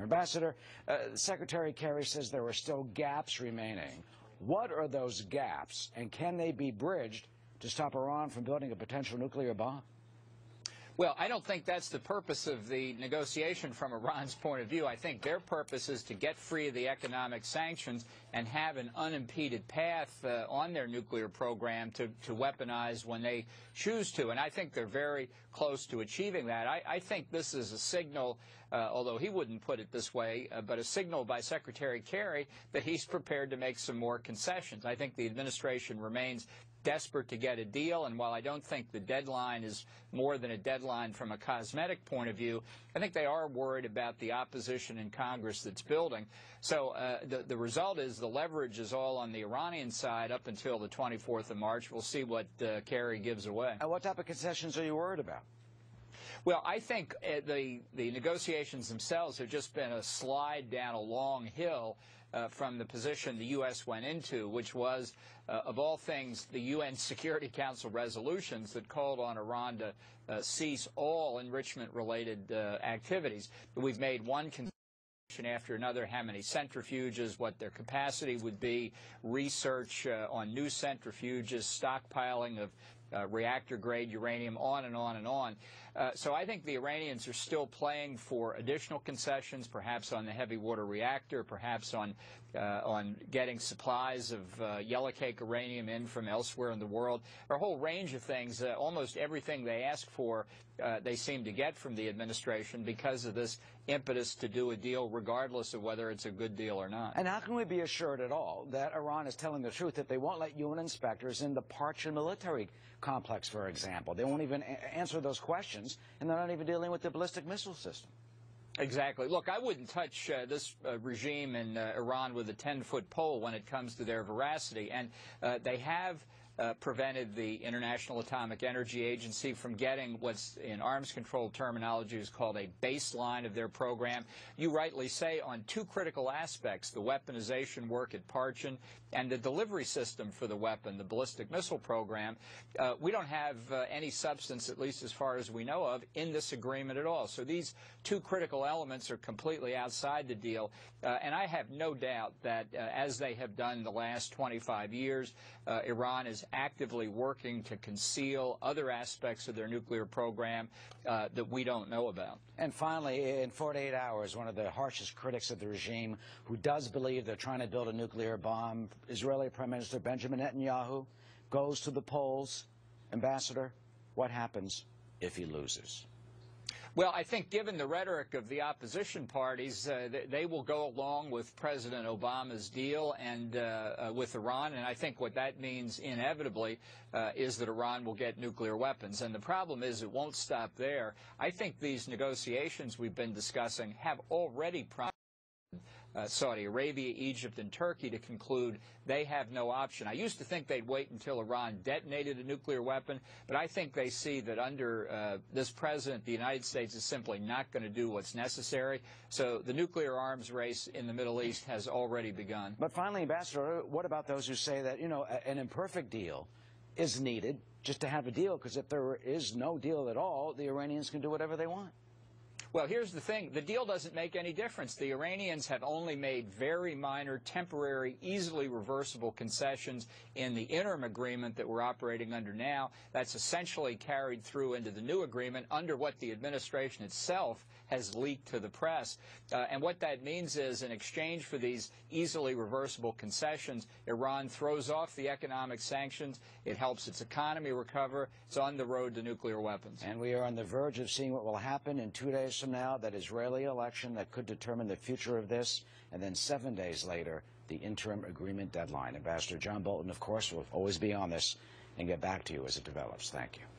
Ambassador, Secretary Kerry says there are still gaps remaining. What are those gaps, and can they be bridged to stop Iran from building a potential nuclear bomb? Well, I don't think that's the purpose of the negotiation from Iran's point of view. I think their purpose is to get free of the economic sanctions and have an unimpeded path on their nuclear program to weaponize when they choose to. And I think they're very close to achieving that. I think this is a signal, although he wouldn't put it this way, but a signal by Secretary Kerry that he's prepared to make some more concessions. I think the administration remains desperate to get a deal, and while I don't think the deadline is more than a deadline from a cosmetic point of view, I think they are worried about the opposition in Congress that's building. So the result is the leverage is all on the Iranian side up until the 24th of March. We'll see what Kerry gives away. And what type of concessions are you worried about? Well, I think the negotiations themselves have just been a slide down a long hill from the position the U.S. went into, which was, of all things, the UN Security Council resolutions that called on Iran to cease all enrichment-related activities. We've made one concession after another, how many centrifuges, what their capacity would be, research on new centrifuges, stockpiling of reactor-grade uranium, on and on and on. So I think the Iranians are still playing for additional concessions, perhaps on the heavy water reactor, perhaps on getting supplies of yellowcake uranium in from elsewhere in the world, or a whole range of things. Almost everything they ask for, they seem to get from the administration because of this impetus to do a deal regardless of whether it's a good deal or not. And how can we be assured at all that Iran is telling the truth, that they won't let UN inspectors in the Parchin military complex, for example? They won't even answer those questions, and they're not even dealing with the ballistic missile system. Exactly. Look, I wouldn't touch this regime in Iran with a 10-foot pole when it comes to their veracity, and they have prevented the International Atomic Energy Agency from getting what's in arms control terminology is called a baseline of their program. You rightly say on two critical aspects, the weaponization work at Parchin and the delivery system for the weapon, the ballistic missile program. We don't have any substance, at least as far as we know of, in this agreement at all. So these two critical elements are completely outside the deal. And I have no doubt that, as they have done the last 25 years, Iran is actively working to conceal other aspects of their nuclear program that we don't know about. And finally, in 48 hours, one of the harshest critics of the regime, who does believe they're trying to build a nuclear bomb, Israeli Prime Minister Benjamin Netanyahu, goes to the polls. Ambassador, what happens if he loses? Well, I think given the rhetoric of the opposition parties, they will go along with President Obama's deal and with Iran, and I think what that means inevitably is that Iran will get nuclear weapons. And the problem is it won't stop there. I think these negotiations we've been discussing have already prompted Saudi Arabia, Egypt, and Turkey to conclude they have no option. I used to think they'd wait until Iran detonated a nuclear weapon, but I think they see that under this president, the United States is simply not going to do what's necessary. So the nuclear arms race in the Middle East has already begun. But finally, Ambassador, what about those who say that, you know, an imperfect deal is needed just to have a deal, because if there is no deal at all, the Iranians can do whatever they want? Well, here's the thing. The deal doesn't make any difference. The Iranians have only made very minor, temporary, easily reversible concessions in the interim agreement that we're operating under now. That's essentially carried through into the new agreement under what the administration itself has leaked to the press. And what that means is, in exchange for these easily reversible concessions, Iran throws off the economic sanctions. It helps its economy recover. It's on the road to nuclear weapons. And we are on the verge of seeing what will happen in 2 days from now, that Israeli election that could determine the future of this, and then 7 days later, the interim agreement deadline. Ambassador John Bolton, of course, will always be on this and get back to you as it develops. Thank you.